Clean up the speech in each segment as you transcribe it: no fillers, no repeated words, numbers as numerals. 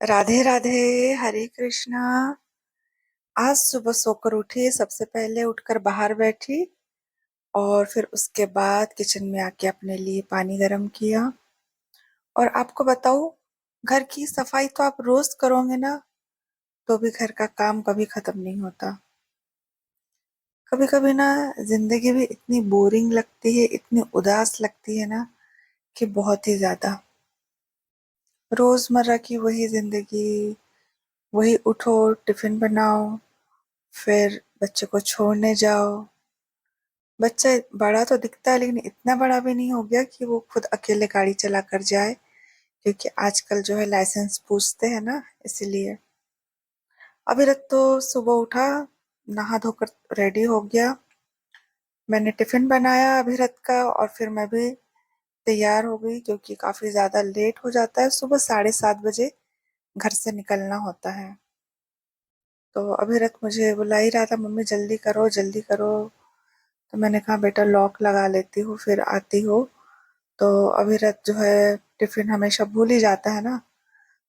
राधे राधे। हरे कृष्णा। आज सुबह सोकर उठी, सबसे पहले उठकर बाहर बैठी और फिर उसके बाद किचन में आके अपने लिए पानी गर्म किया। और आपको बताऊं, घर की सफाई तो आप रोज करोगे ना, तो भी घर का काम कभी खत्म नहीं होता। कभी कभी ना जिंदगी भी इतनी बोरिंग लगती है, इतनी उदास लगती है ना, कि बहुत ही ज्यादा। रोजमर्रा की वही जिंदगी, वही उठो, टिफिन बनाओ, फिर बच्चे को छोड़ने जाओ। बच्चा बड़ा तो दिखता है, लेकिन इतना बड़ा भी नहीं हो गया कि वो खुद अकेले गाड़ी चला कर जाए, क्योंकि आजकल जो है लाइसेंस पूछते हैं ना, इसलिए। अभिरत तो सुबह उठा, नहा धोकर रेडी हो गया। मैंने टिफिन बनाया अभिरत का, और फिर मैं भी तैयार हो गई, क्योंकि काफी ज्यादा लेट हो जाता है। सुबह 7:30 बजे घर से निकलना होता है। तो अभिरत मुझे बुला ही रहा था, मम्मी जल्दी करो जल्दी करो। तो मैंने कहा बेटा लॉक लगा लेती हूँ, फिर आती हो। तो अभिरत जो है टिफिन हमेशा भूल ही जाता है ना,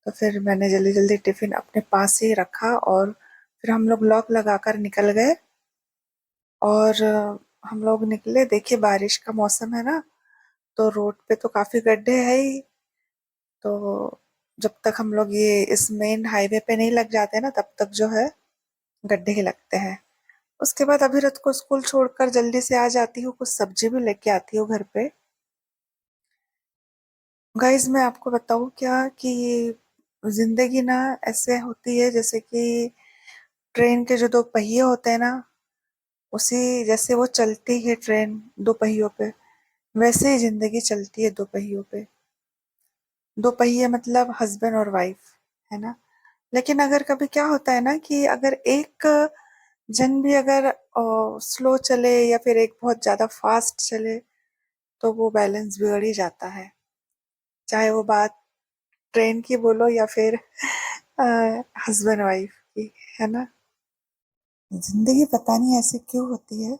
तो फिर मैंने जल्दी जल्दी टिफिन अपने पास ही रखा, और फिर हम लोग लॉक लगाकर निकल गए। और हम लोग निकले, देखिए बारिश का मौसम है ना, तो रोड पे तो काफी गड्ढे है ही। तो जब तक हम लोग ये इस मेन हाईवे पे नहीं लग जाते ना, तब तक जो है गड्ढे ही लगते हैं। उसके बाद अभिरत को स्कूल छोड़कर जल्दी से आ जाती हूँ, कुछ सब्जी भी लेके आती हूँ घर पे। गाइस मैं आपको बताऊं क्या, कि ये जिंदगी ना ऐसे होती है जैसे कि ट्रेन के जो दो पहिए होते हैं ना, उसी जैसे वो चलती है ट्रेन दो पहियों पे, वैसे ही जिंदगी चलती है दो पहियों पे। दो पहिए मतलब हस्बैंड और वाइफ, है ना। लेकिन अगर कभी क्या होता है ना, कि अगर एक जन भी अगर स्लो चले या फिर एक बहुत ज्यादा फास्ट चले, तो वो बैलेंस बिगड़ ही जाता है। चाहे वो बात ट्रेन की बोलो या फिर हस्बैंड वाइफ की, है ना। जिंदगी पता नहीं ऐसे क्यों होती है,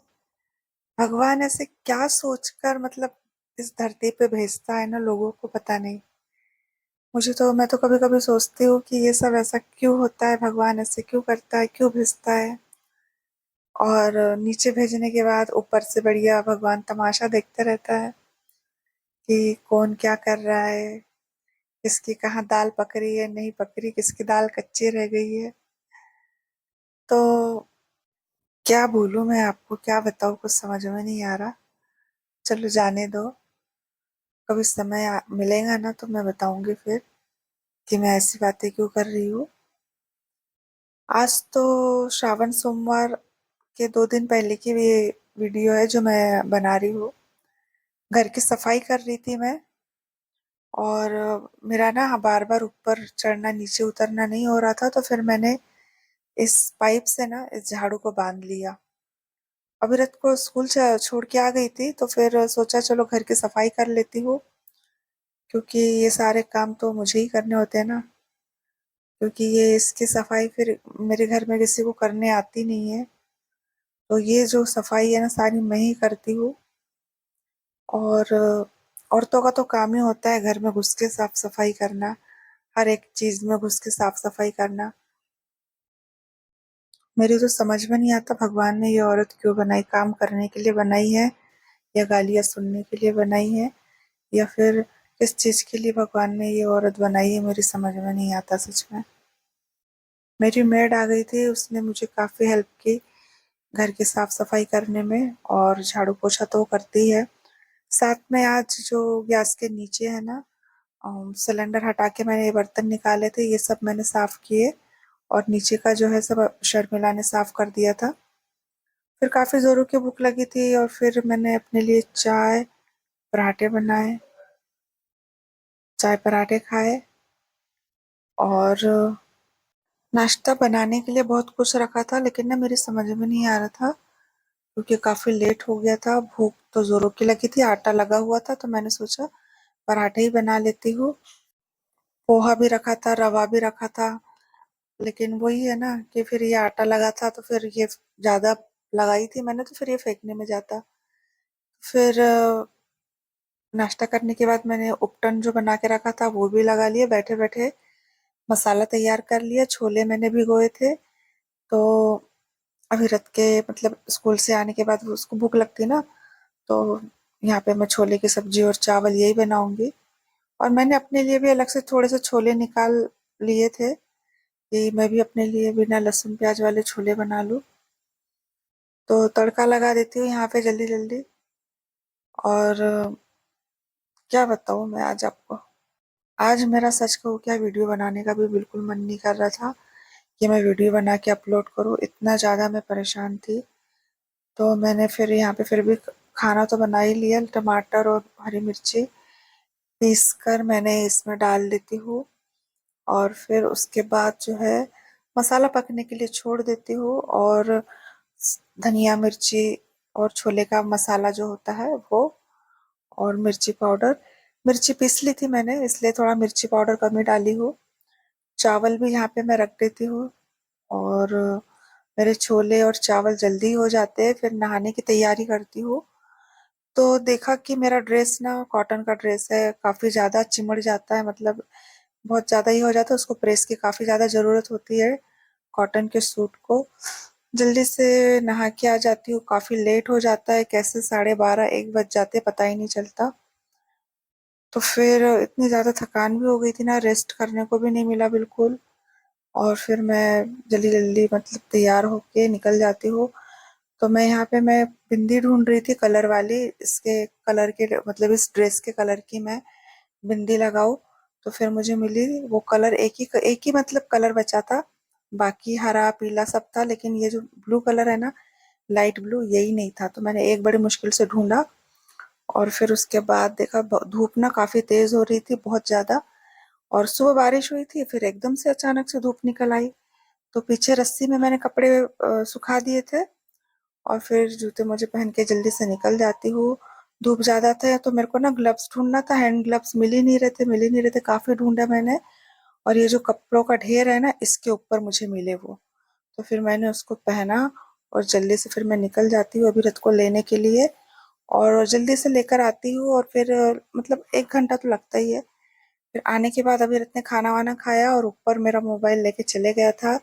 भगवान ऐसे क्या सोचकर मतलब इस धरती पे भेजता है ना लोगों को, पता नहीं। मैं तो कभी कभी सोचती हूँ कि ये सब ऐसा क्यों होता है, भगवान ऐसे क्यों करता है, क्यों भेजता है। और नीचे भेजने के बाद ऊपर से बढ़िया भगवान तमाशा देखते रहता है, कि कौन क्या कर रहा है, किसकी कहाँ दाल पक रही है नहीं पक रही, किसकी दाल कच्ची रह गई है। तो क्या बोलूं मैं आपको, क्या बताऊं, कुछ समझ में नहीं आ रहा। चलो जाने दो, कभी समय मिलेगा ना तो मैं बताऊंगी फिर, कि मैं ऐसी बातें क्यों कर रही हूँ। आज तो श्रावण सोमवार के 2 दिन पहले की भी वीडियो है जो मैं बना रही हूँ। घर की सफाई कर रही थी मैं, और मेरा ना बार बार ऊपर चढ़ना नीचे उतरना नहीं हो रहा था, तो फिर मैंने इस पाइप से ना इस झाड़ू को बांध लिया। अभिरत को स्कूल छोड़ के आ गई थी, तो फिर सोचा चलो घर की सफाई कर लेती हूँ, क्योंकि ये सारे काम तो मुझे ही करने होते हैं ना। क्योंकि ये इसकी सफाई फिर मेरे घर में किसी को करने आती नहीं है, तो ये जो सफाई है ना सारी मैं ही करती हूँ। और औरतों का तो काम ही होता है घर में घुस के साफ सफाई करना, हर एक चीज में घुस के साफ सफाई करना। मेरी तो समझ में नहीं आता, भगवान ने ये औरत क्यों बनाई, काम करने के लिए बनाई है या गालियां सुनने के लिए बनाई है, या फिर किस चीज के लिए भगवान ने ये औरत बनाई है, मेरी समझ में नहीं आता सच में। मेरी मेड आ गई थी, उसने मुझे काफी हेल्प की घर की साफ सफाई करने में, और झाड़ू पोछा तो वो करती है। साथ में आज जो गैस के नीचे है ना, सिलेंडर हटा के मैंने ये बर्तन निकाले थे, ये सब मैंने साफ किए, और नीचे का जो है सब शर्मिला ने साफ कर दिया था। फिर काफी जोरों की भूख लगी थी, और फिर मैंने अपने लिए चाय पराठे बनाए, चाय पराठे खाए। और नाश्ता बनाने के लिए बहुत कुछ रखा था, लेकिन ना मेरी समझ में नहीं आ रहा था, क्योंकि काफी लेट हो गया था, भूख तो जोरों की लगी थी, आटा लगा हुआ था, तो मैंने सोचा पराठे ही बना लेती हूँ। पोहा भी रखा था, रवा भी रखा था, लेकिन वही है ना कि फिर ये आटा लगा था, तो फिर ये ज्यादा लगाई थी मैंने, तो फिर ये फेंकने में जाता। फिर नाश्ता करने के बाद मैंने उपटन जो बना के रखा था वो भी लगा लिया बैठे बैठे। मसाला तैयार कर लिया, छोले मैंने भिगोए थे। तो अभी रत के मतलब स्कूल से आने के बाद उसको भूख लगती ना, तो यहाँ पे मैं छोले की सब्जी और चावल यही बनाऊंगी। और मैंने अपने लिए भी अलग से थोड़े से छोले निकाल लिए थे कि मैं भी अपने लिए बिना लहसुन प्याज वाले छोले बना लूं। तो तड़का लगा देती हूँ यहाँ पे जल्दी जल्दी। और क्या बताऊँ मैं आज आपको। आज मेरा सच कहूँ क्या, वीडियो बनाने का भी बिल्कुल मन नहीं कर रहा था कि मैं वीडियो बना के अपलोड करूँ, इतना ज़्यादा मैं परेशान थी। तो मैंने फिर यहाँ पे फिर भी खाना तो बना ही लिया। टमाटर और हरी मिर्ची पीस कर मैंने इसमें डाल देती हूँ, और फिर उसके बाद जो है मसाला पकने के लिए छोड़ देती हूँ। और धनिया मिर्ची और छोले का मसाला जो होता है वो, और मिर्ची पाउडर, मिर्ची पीस ली थी मैंने इसलिए थोड़ा मिर्ची पाउडर कम ही डाली हूँ। चावल भी यहाँ पे मैं रख देती हूँ। और मेरे छोले और चावल जल्दी हो जाते हैं, फिर नहाने की तैयारी करती हूँ। तो देखा कि मेरा ड्रेस ना कॉटन का ड्रेस है, काफ़ी ज़्यादा चिमड़ जाता है, मतलब बहुत ज़्यादा ही हो जाता है, उसको प्रेस की काफ़ी ज़्यादा ज़रूरत होती है कॉटन के सूट को। जल्दी से नहा के आ जाती हूँ, काफ़ी लेट हो जाता है, कैसे 12:30-1 बज जाते पता ही नहीं चलता। तो फिर इतनी ज़्यादा थकान भी हो गई थी ना, रेस्ट करने को भी नहीं मिला बिल्कुल। और फिर मैं जल्दी जल्दी मतलब तैयार होके निकल जाती हूँ। तो मैं यहाँ पे मैं बिंदी ढूंढ रही थी कलर वाली, इसके कलर के मतलब इस ड्रेस के कलर की मैं बिंदी लगाऊं। तो फिर मुझे मिली वो कलर, एक ही मतलब कलर बचा था, बाकी हरा पीला सब था, लेकिन ये जो ब्लू कलर है ना, लाइट ब्लू, यही नहीं था। तो मैंने एक बड़ी मुश्किल से ढूंढा, और फिर उसके बाद देखा धूप ना काफी तेज हो रही थी, बहुत ज्यादा। और सुबह बारिश हुई थी, फिर एकदम से अचानक से धूप निकल आई। तो पीछे रस्सी में मैंने कपड़े सुखा दिए थे, और फिर जूते मोजे पहन के जल्दी से निकल जाती हूँ। धूप ज्यादा था तो मेरे को ना ग्लव्स ढूंढना था, हैंड ग्लव्स मिल ही नहीं रहे थे, काफी ढूंढा मैंने। और ये जो कपड़ों का ढेर है ना, इसके ऊपर मुझे मिले वो। तो फिर मैंने उसको पहना, और जल्दी से फिर मैं निकल जाती हूँ अभी रथ को लेने के लिए। और जल्दी से लेकर आती हूँ, और फिर मतलब 1 घंटा तो लगता ही है। फिर आने के बाद अभी रथ ने खाना वाना खाया, और ऊपर मेरा मोबाइल लेके चले गया था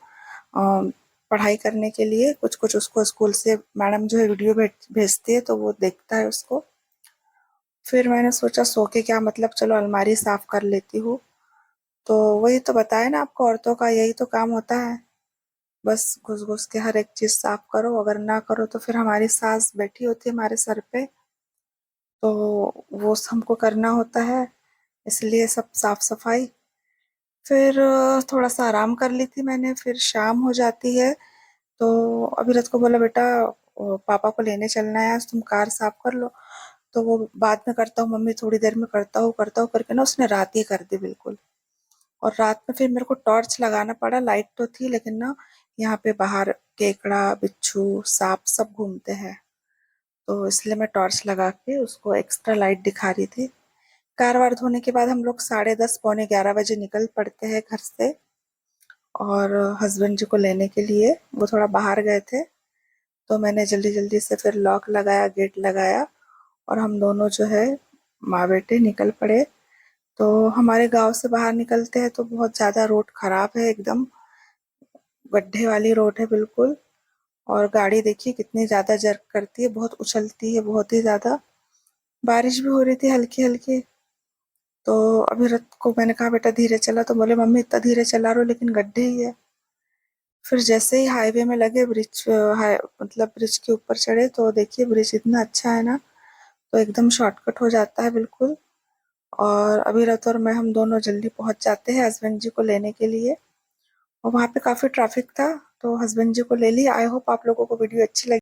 पढ़ाई करने के लिए। कुछ कुछ उसको स्कूल से मैडम जो है वीडियो भेजती है, तो वो देखता है उसको। फिर मैंने सोचा सो के क्या मतलब, चलो अलमारी साफ कर लेती हूँ। तो वही तो बताया ना आपको, औरतों का यही तो काम होता है, बस घुस घुस के हर एक चीज साफ करो। अगर ना करो तो फिर हमारी सास बैठी होती है हमारे सर पे, तो वो हमको करना होता है, इसलिए सब साफ सफाई। फिर थोड़ा सा आराम कर ली थी मैंने, फिर शाम हो जाती है। तो अभिरथ को बोला, बेटा पापा को लेने चलना है आज, तुम कार साफ कर लो। तो वो बाद में करता हूँ मम्मी, थोड़ी देर में करता हूँ करके ना उसने रात ही कर दी बिल्कुल। और रात में फिर मेरे को टॉर्च लगाना पड़ा, लाइट तो थी लेकिन ना यहाँ पे बाहर केकड़ा बिच्छू सांप सब घूमते हैं, तो इसलिए मैं टॉर्च लगा के उसको एक्स्ट्रा लाइट दिखा रही थी। कार वार धोने के बाद हम लोग 10:30 पौने 11 बजे निकल पड़ते हैं घर से। और हस्बैंड जी को लेने के लिए वो थोड़ा बाहर गए थे, तो मैंने जल्दी जल्दी से फिर लॉक लगाया, गेट लगाया, और हम दोनों जो है माँ बेटे निकल पड़े। तो हमारे गांव से बाहर निकलते हैं तो बहुत ज़्यादा रोड खराब है, एकदम गड्ढे वाली रोड है बिल्कुल। और गाड़ी देखिए कितनी ज़्यादा जर्क करती है, बहुत उछलती है, बहुत ही ज़्यादा। बारिश भी हो रही थी हल्की हल्की। तो अभी रथ को मैंने कहा, बेटा धीरे चला, तो बोले मम्मी इतना धीरे चला रहा हूँ लेकिन गड्ढे ही है। फिर जैसे ही हाईवे में लगे, ब्रिज मतलब ब्रिज के ऊपर चढ़े, तो देखिए ब्रिज इतना अच्छा है ना, तो एकदम शॉर्टकट हो जाता है बिल्कुल। और अभी रथ और मैं हम दोनों जल्दी पहुंच जाते हैं हस्बैंड जी को लेने के लिए। और वहाँ पे काफ़ी ट्रैफिक था, तो हस्बैंड जी को ले लिया। आई होप आप लोगों को वीडियो अच्छी लगी।